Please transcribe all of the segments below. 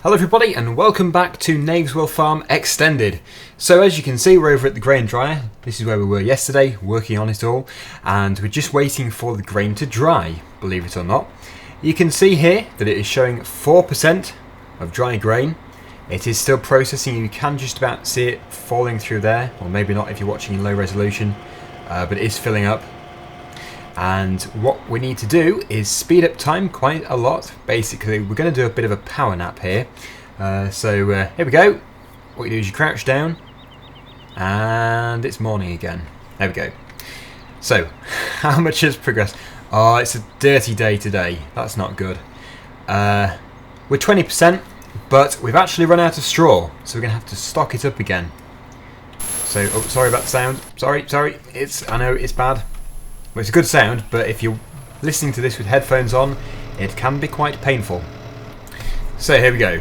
Hello everybody and welcome back to Knaveswell Farm Extended. So as you can see, we're over at the grain dryer. This is where we were yesterday, working on it all, and we're just waiting for the grain to dry, believe it or not. You can see here that it is showing 4% of dry grain. It is still processing. You can just about see it falling through there, or maybe not if you're watching in low resolution, but it is filling up. And what we need to do is speed up time quite a lot. Basically, we're going to do a bit of a power nap here. Here we go. What you do is you crouch down, and it's morning again. There we go. So, how much has progressed? Oh, it's a dirty day today. That's not good. We're 20%, but we've actually run out of straw, so we're going to have to stock it up again. So, oh, sorry about the sound. Sorry. I know it's bad. Well, it's a good sound, but if you're listening to this with headphones on, it can be quite painful. So here we go.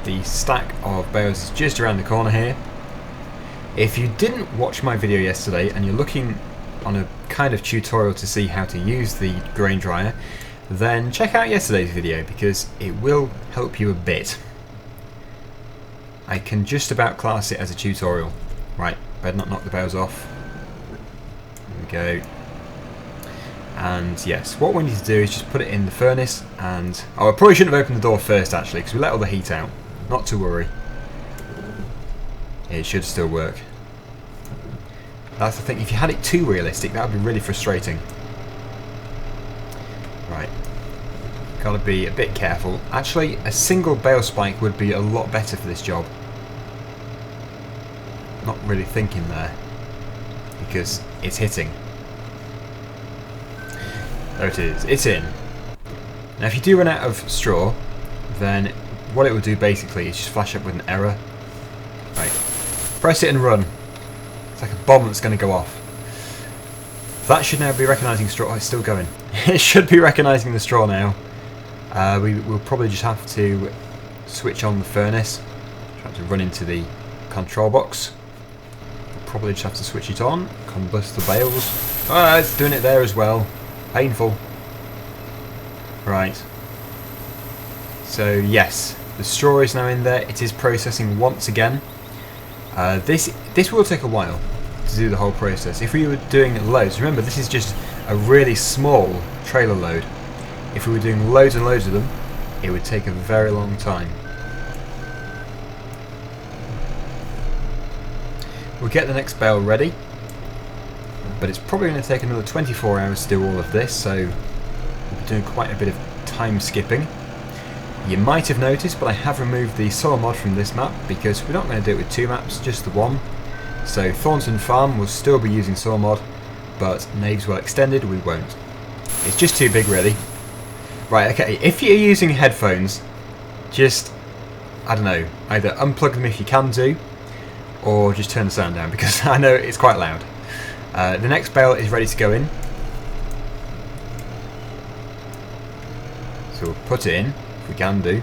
The stack of bales is just around the corner here. If you didn't watch my video yesterday and you're looking on a kind of tutorial to see how to use the grain dryer, then check out yesterday's video because it will help you a bit. I can just about class it as a tutorial. Right, better not knock the bales off. There we go. And yes, what we need to do is just put it in the furnace and... Oh, I probably shouldn't have opened the door first actually, because we let all the heat out. Not to worry. It should still work. That's the thing, if you had it too realistic, that would be really frustrating. Right. Gotta be a bit careful. Actually, a single bale spike would be a lot better for this job. Not really thinking there. Because it's hitting. There it is, it's in. Now if you do run out of straw, then what it will do basically is just flash up with an error. Right, press it and run. It's like a bomb that's going to go off. That should now be recognising straw. Oh, it's still going. It should be recognising the straw now. We'll probably just have to switch on the furnace. Try to run into the control box. We'll probably just have to switch it on, combust the bales. Oh, it's doing it there as well. Painful. Right. So yes, the straw is now in there. It is processing once again. This will take a while to do the whole process. If we were doing loads, remember this is just a really small trailer load. If we were doing loads and loads of them, it would take a very long time. We'll get the next bale ready. But it's probably going to take another 24 hours to do all of this, so we'll be doing quite a bit of time skipping. You might have noticed, but I have removed the soil mod from this map because we're not going to do it with two maps, just the one. So Thornton Farm will still be using soil mod, but Knaveswell Extended we won't. It's just too big really. Right, okay, if you're using headphones, just, I don't know, either unplug them if you can do, or just turn the sound down because I know it's quite loud. The next bale is ready to go in. So we'll put it in, if we can do.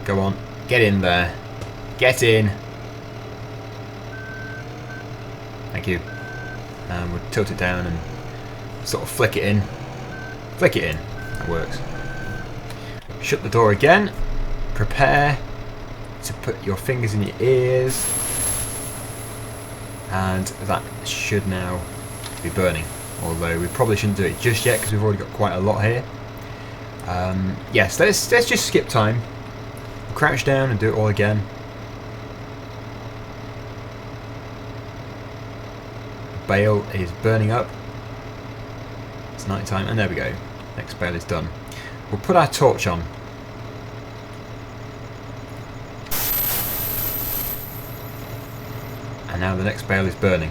Go on, get in there. Get in. Thank you. And we'll tilt it down and sort of flick it in. Flick it in. That works. Shut the door again. Prepare to put your fingers in your ears. And that should now be burning, although we probably shouldn't do it just yet because we've already got quite a lot here. Yes, let's just skip time, crouch down and do it all again. The bale is burning up. It's night time, and there we go. Next bale is done. We'll put our torch on. And now the next bale is burning.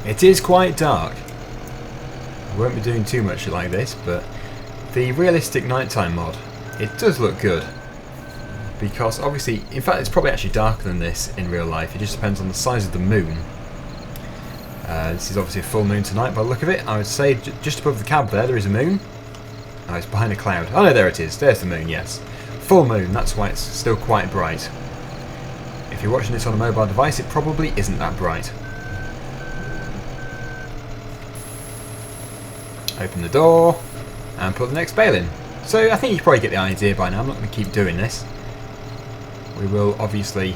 It is quite dark. I won't be doing too much like this, but the realistic nighttime mod, it does look good. Because obviously, in fact it's probably actually darker than this in real life. It just depends on the size of the moon. This is obviously a full moon tonight by the look of it. I would say just above the cab there is a moon. Oh, it's behind a cloud. Oh no, there it is. There's the moon, yes. Full moon, that's why it's still quite bright. If you're watching this on a mobile device, it probably isn't that bright. Open the door and put the next bale in. So I think you probably get the idea by now. I'm not going to keep doing this. We will obviously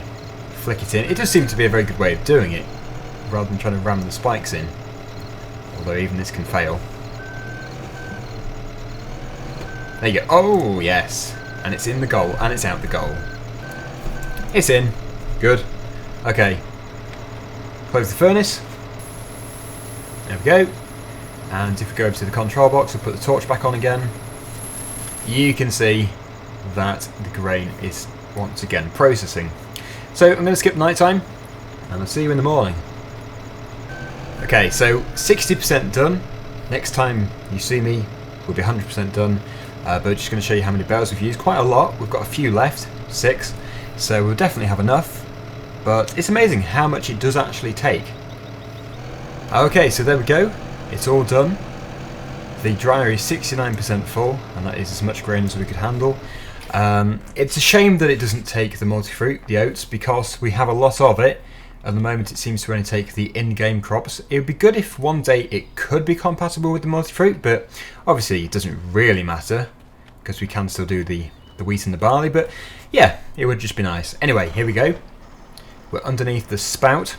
flick it in. It does seem to be a very good way of doing it, rather than trying to ram the spikes in. Although even this can fail. There you go. Oh, yes. And it's in the goal, and it's out the goal. It's in. Good. Okay. Close the furnace. There we go. And if we go over to the control box, we'll put the torch back on again. You can see that the grain is once again processing. So I'm going to skip night time, and I'll see you in the morning. Okay, so 60% done. Next time you see me, we'll be 100% done. But just going to show you how many bales we've used. Quite a lot. We've got a few left, 6. So we'll definitely have enough. But it's amazing how much it does actually take. Okay, so there we go. It's all done. The dryer is 69% full, and that is as much grain as we could handle. It's a shame that it doesn't take the multi-fruit, the oats, because we have a lot of it. At the moment it seems to only take the in-game crops. It would be good if one day it could be compatible with the multi-fruit, but obviously it doesn't really matter, because we can still do the wheat and the barley, but yeah, it would just be nice. Anyway, here we go. We're underneath the spout,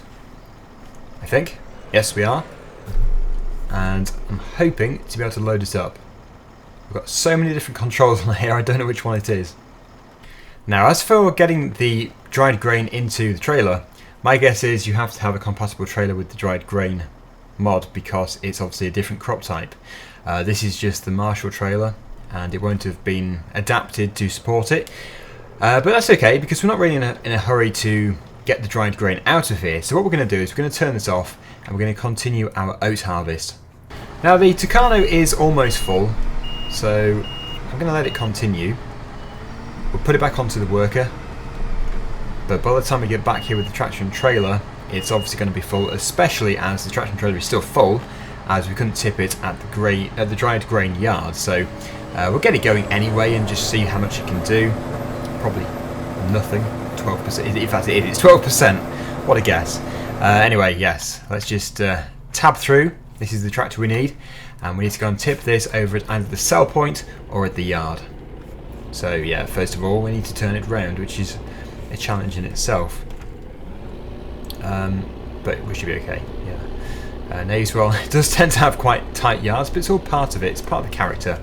I think. Yes, we are. And I'm hoping to be able to load it up. We've got so many different controls on here, I don't know which one it is. Now, as for getting the dried grain into the trailer, my guess is you have to have a compatible trailer with the dried grain mod, because it's obviously a different crop type. This is just the Marshall trailer, and it won't have been adapted to support it. But that's okay, because we're not really in a hurry to get the dried grain out of here. So what we're going to do is we're going to turn this off, and we're going to continue our oat harvest. Now the Tucano is almost full, so I'm going to let it continue. We'll put it back onto the worker, but by the time we get back here with the tractor and trailer, it's obviously going to be full, especially as the tractor and trailer is still full, as we couldn't tip it at the dried grain yard. So we'll get it going anyway and just see how much it can do. Probably nothing. 12%. In fact, it's 12%. What a guess. Anyway, yes, let's just tab through. This is the tractor we need, and we need to go and tip this over at either the sell point or at the yard. So yeah, first of all we need to turn it round, which is a challenge in itself, but we should be okay. Yeah, Knaveswell does tend to have quite tight yards, but it's all part of it. It's part of the character.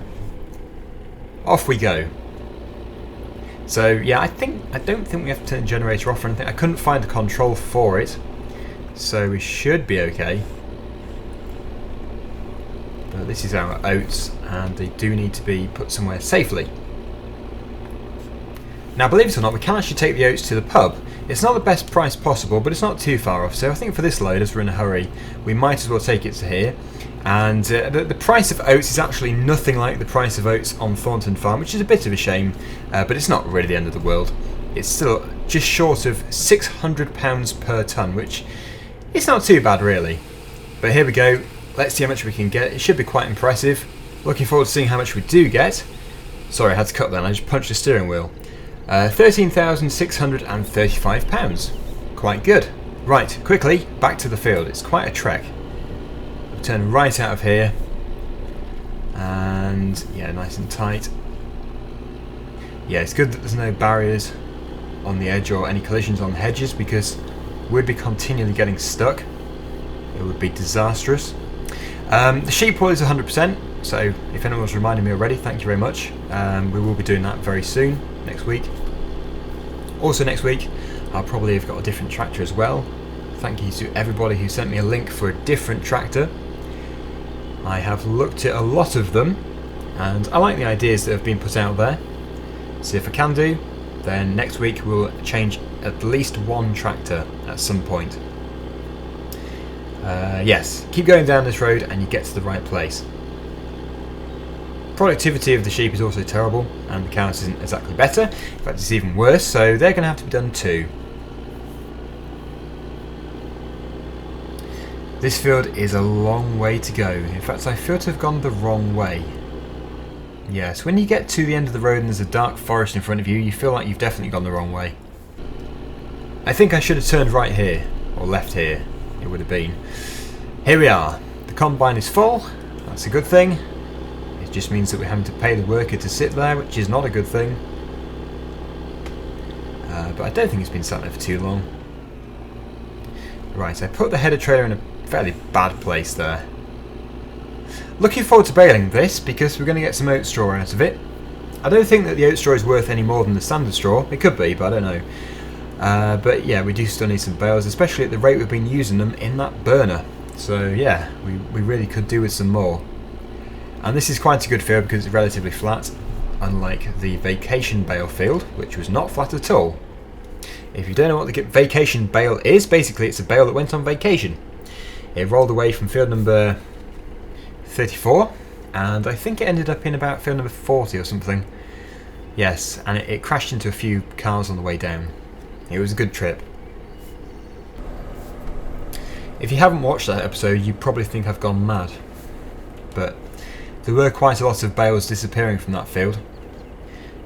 Off we go. So yeah, I don't think we have to turn the generator off or anything. I couldn't find a control for it, so we should be okay. But this is our oats, and they do need to be put somewhere safely. Now, believe it or not, we can actually take the oats to the pub. It's not the best price possible, but it's not too far off. So I think for this load, as we're in a hurry, we might as well take it to here. And the price of oats is actually nothing like the price of oats on Thornton Farm, which is a bit of a shame, but it's not really the end of the world. It's still just short of £600 per tonne, which is not too bad really. But here we go. Let's see how much we can get. It should be quite impressive. Looking forward to seeing how much we do get. Sorry, I had to cut that. I just punched the steering wheel. £13,635. Quite good. Right, quickly, back to the field. It's quite a trek. We'll turn right out of here. And, yeah, nice and tight. Yeah, it's good that there's no barriers on the edge or any collisions on the hedges, because we'd be continually getting stuck. It would be disastrous. The sheep wool is 100%, so if anyone's reminded me already, thank you very much. We will be doing that very soon, next week. Also next week, I'll probably have got a different tractor as well. Thank you to everybody who sent me a link for a different tractor. I have looked at a lot of them, and I like the ideas that have been put out there. See if I can do, then next week we'll change at least one tractor at some point. Yes, keep going down this road and you get to the right place. Productivity of the sheep is also terrible, and the cows isn't exactly better. In fact, it's even worse, so they're going to have to be done too. This field is a long way to go. In fact, I feel to have gone the wrong way. Yes, when you get to the end of the road and there's a dark forest in front of you, you feel like you've definitely gone the wrong way. I think I should have turned right here, or left here, it would have been. Here we are. The combine is full, that's a good thing. It's just means that we're having to pay the worker to sit there, which is not a good thing. But I don't think it's been sat there for too long. Right, I put the header trailer in a fairly bad place there. Looking forward to baling this because we're going to get some oat straw out of it. I don't think that the oat straw is worth any more than the standard straw. It could be, but I don't know. But yeah, we do still need some bales, especially at the rate we've been using them in that burner. So yeah, we really could do with some more. And this is quite a good field because it's relatively flat, unlike the vacation bale field, which was not flat at all. If you don't know what the vacation bale is, basically it's a bale that went on vacation. It rolled away from field number 34, and I think it ended up in about field number 40 or something. Yes, and it crashed into a few cars on the way down. It was a good trip. If you haven't watched that episode, you probably think I've gone mad. But there were quite a lot of bales disappearing from that field.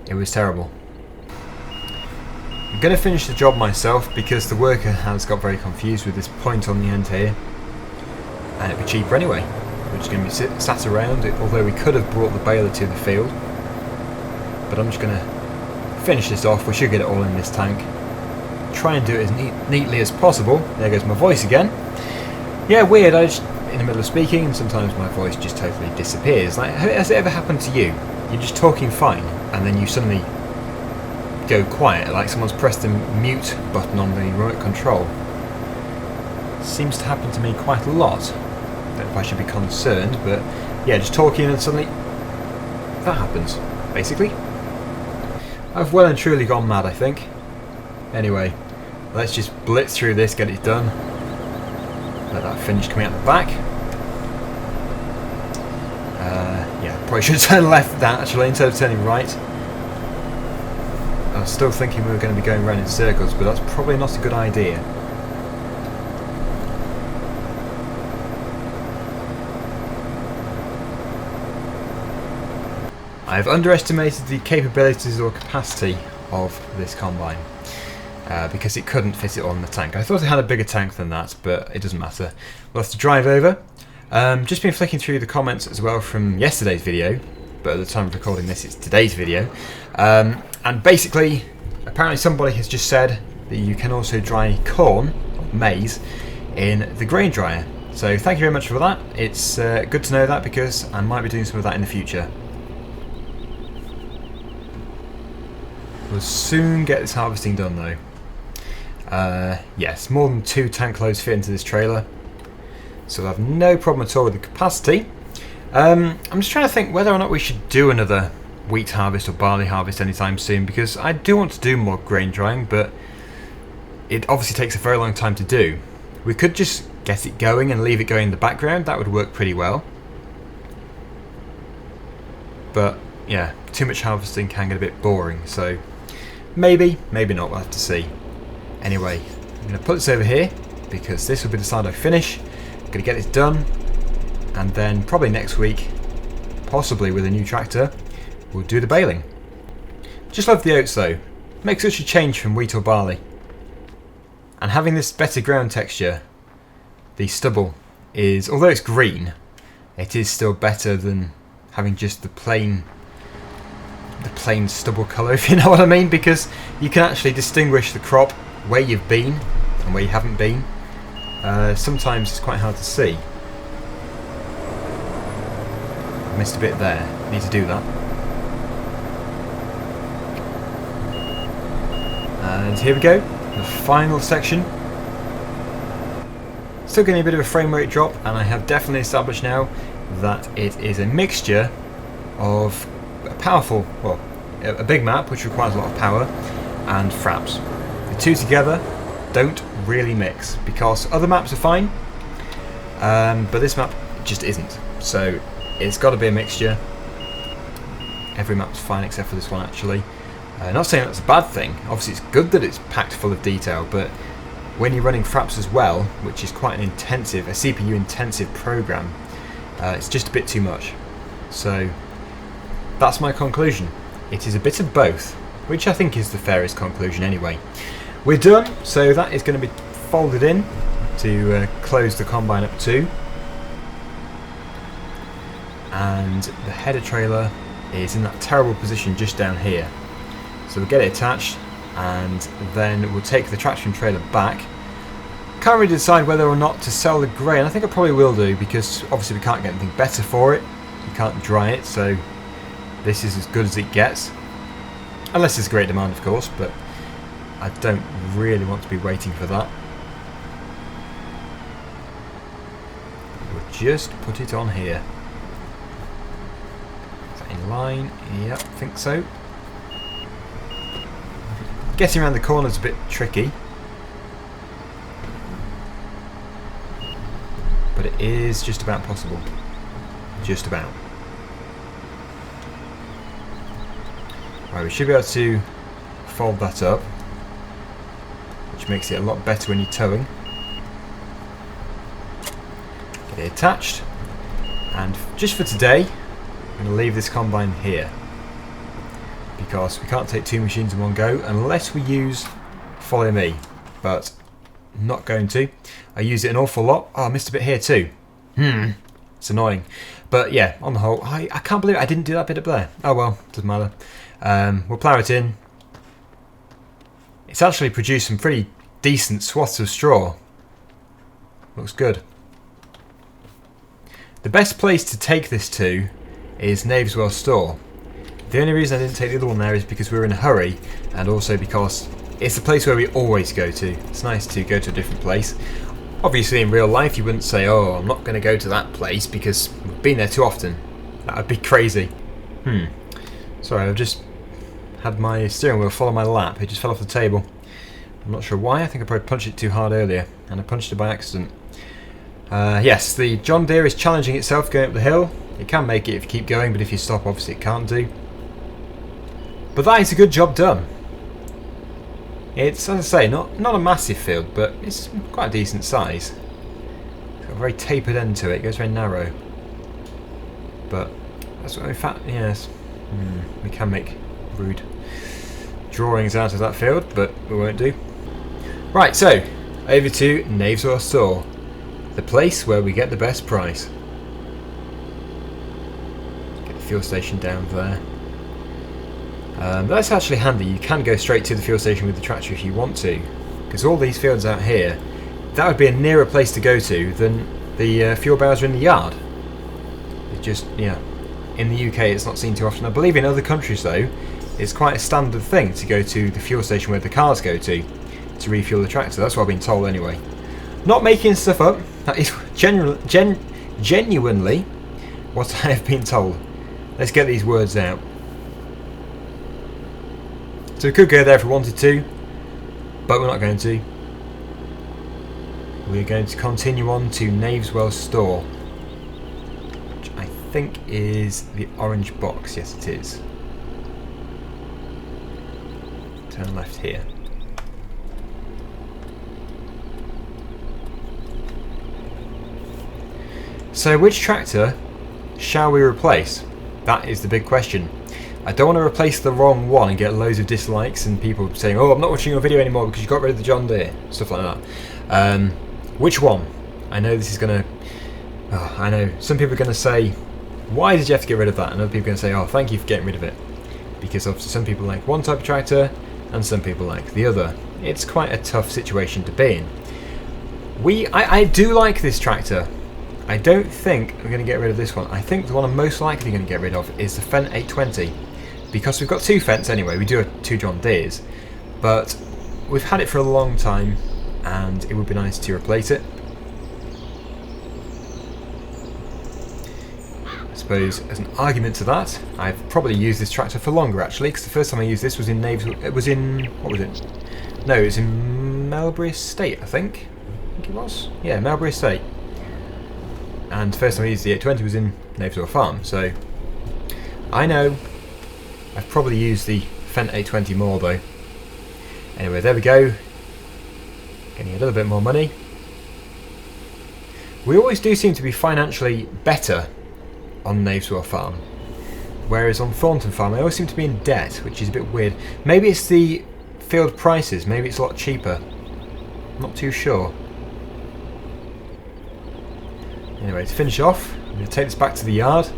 It was terrible. I'm going to finish the job myself because the worker has got very confused with this point on the end here. And it'd be cheaper anyway. We're just going to be sat around it, although we could have brought the baler to the field. But I'm just going to finish this off. We should get it all in this tank. Try and do it as neatly as possible. There goes my voice again. Yeah, weird. I just in the middle of speaking and sometimes my voice just totally disappears. Like, has it ever happened to you? You're just talking fine and then you suddenly go quiet, like someone's pressed the mute button on the remote control. Seems to happen to me quite a lot. Don't know if I should be concerned, but yeah, just talking and suddenly that happens, basically. I've well and truly gone mad, I think. Anyway, let's just blitz through this, get it done. Let that finish coming out the back. Yeah, probably should turn left that actually instead of turning right. I was still thinking we were going to be going around in circles, but that's probably not a good idea. I've underestimated the capabilities or capacity of this combine because it couldn't fit it all in the tank. I thought it had a bigger tank than that, but it doesn't matter. We'll have to drive over. Just been flicking through the comments as well from yesterday's video, but at the time of recording this it's today's video. And basically, apparently somebody has just said that you can also dry corn, or maize, in the grain dryer. So thank you very much for that. It's good to know that because I might be doing some of that in the future. We'll soon get this harvesting done though. Yes, more than 2 tank loads fit into this trailer, so we'll have no problem at all with the capacity. I'm just trying to think whether or not we should do another wheat harvest or barley harvest anytime soon, because I do want to do more grain drying, but it obviously takes a very long time to do. We could just get it going and leave it going in the background. That would work pretty well. But yeah, too much harvesting can get a bit boring, so maybe, maybe not, we'll have to see. Anyway, I'm going to put this over here because this will be the side I finish. I'm going to get this done, and then probably next week, possibly with a new tractor, we'll do the baling. Just love the oats though. Makes such a change from wheat or barley. And having this better ground texture, the stubble is, although it's green, it is still better than having just the plain stubble colour, if you know what I mean, because you can actually distinguish the crop where you've been and where you haven't been. Sometimes it's quite hard to see. I missed a bit there. Need to do that. And here we go, the final section. Still getting a bit of a frame rate drop, and I have definitely established now that it is a mixture of a powerful, well, a big map which requires a lot of power, and fraps. The two together don't really mix because other maps are fine, but this map just isn't. So it's got to be a mixture. Every map's fine except for this one actually. Not saying that's a bad thing. Obviously it's good that it's packed full of detail, but when you're running fraps as well, which is quite an intensive, a CPU intensive program, it's just a bit too much. So that's my conclusion. It is a bit of both, which I think is the fairest conclusion anyway. We're done, so that is going to be folded in to close the combine up to. and the header trailer is in that terrible position just down here. So we'll get it attached, and then we'll take the traction trailer back. Can't really decide whether or not to sell the grain. I think I probably will do, because obviously we can't get anything better for it. You can't dry it, so this is as good as it gets. Unless there's great demand, of course, but I don't really want to be waiting for that. We'll just put it on here. Is that in line? Yep, I think so. Getting around the corner is a bit tricky, but it is just about possible. Just about. Right, we should be able to fold that up, which makes it a lot better when you're towing. Get it attached, and just for today, I'm going to leave this combine here, because we can't take two machines in one go unless we use Follow Me, but I'm not going to. I use it an awful lot. Oh, I missed a bit here too. It's annoying. But yeah, on the whole, I can't believe I didn't do that bit up there. Oh well, doesn't matter. We'll plough it in. It's actually produced some pretty decent swaths of straw. Looks good. The best place to take this to is Knaveswell store. The only reason I didn't take the other one there is because we were in a hurry, and also because it's the place where we always go to. It's nice to go to a different place. Obviously in real life you wouldn't say, oh, I'm not going to go to that place because we've been there too often. That would be crazy. Sorry, I've just had my steering wheel fall on my lap. It just fell off the table. I'm not sure why. I think I probably punched it too hard earlier, and I punched it by accident. Yes, the John Deere is challenging itself going up the hill. It can make it if you keep going, but if you stop, obviously it can't do. But that is a good job done. It's, as I say, not a massive field, but it's quite a decent size. It's got a very tapered end to it. It goes very narrow. But that's what, in fact, yes, we can make rude drawings out of that field, but we won't do. Right, so over to Knaveswell store, the place where we get the best price. Get the fuel station down there. That's actually handy. You can go straight to the fuel station with the tractor if you want to, because all these fields out here, that would be a nearer place to go to than the fuel barrels are in the yard. It just, yeah, in the UK it's not seen too often. I believe in other countries though, it's quite a standard thing to go to the fuel station where the cars go to refuel the tractor. That's what I've been told anyway. Not making stuff up. That is genuinely what I have been told. Let's get these words out. So we could go there if we wanted to, but we're not going to. We're going to continue on to Knaveswell store, which I think is the orange box. Yes, it is. Turn left here. So which tractor shall we replace? That is the big question. I don't want to replace the wrong one and get loads of dislikes and people saying, oh, I'm not watching your video anymore because you got rid of the John Deere, stuff like that. Which one? I know this is going to... Oh, I know some people are going to say, why did you have to get rid of that? And other people are going to say, oh, thank you for getting rid of it. Because obviously some people like one type of tractor and some people like the other. It's quite a tough situation to be in. I do like this tractor. I don't think I'm going to get rid of this one. I think the one I'm most likely going to get rid of is the FENDT 820. Because we've got two FENTs anyway. We do have two John Deeres. But we've had it for a long time and it would be nice to replace it. I suppose as an argument to that, I've probably used this tractor for longer actually, because the first time I used this was in Knaveswell. It was in... what was it? No, it was in Melbury Estate, I think it was. Yeah, Melbury Estate. And the first time I used the 820 was in Knaveswell Farm, so I know I've probably used the FENDT 820 more though. Anyway, there we go. Getting a little bit more money. We always do seem to be financially better on Knaveswell Farm, whereas on Thornton Farm I always seem to be in debt, which is a bit weird. Maybe it's the field prices, maybe it's a lot cheaper. Not too sure. Anyway, to finish off, I'm going to take this back to the yard,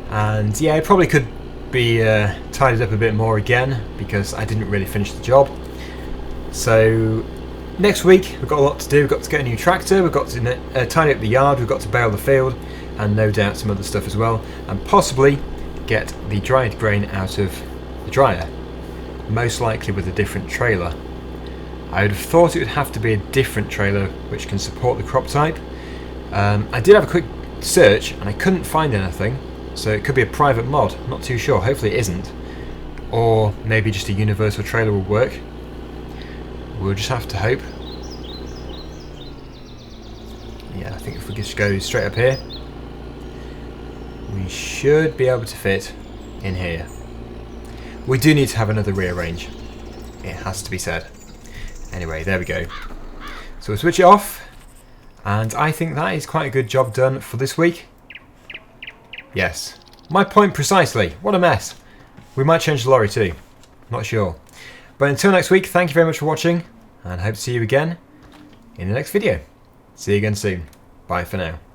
and yeah, it probably could be tidied up a bit more again because I didn't really finish the job. So next week we've got a lot to do. We've got to get a new tractor, we've got to tidy up the yard, we've got to bale the field, and no doubt some other stuff as well, and possibly get the dried grain out of the dryer, most likely with a different trailer. I would have thought it would have to be a different trailer which can support the crop type. I did have a quick search and I couldn't find anything, so it could be a private mod, not too sure, hopefully it isn't. Or maybe just a universal trailer will work. We'll just have to hope. Yeah, I think if we just go straight up here, we should be able to fit in here. We do need to have another rear range, it has to be said. Anyway, there we go. So we'll switch it off, and I think that is quite a good job done for this week. Yes, my point precisely. What a mess. We might change the lorry too, not sure. But until next week, thank you very much for watching, and I hope to see you again in the next video. See you again soon. Bye for now.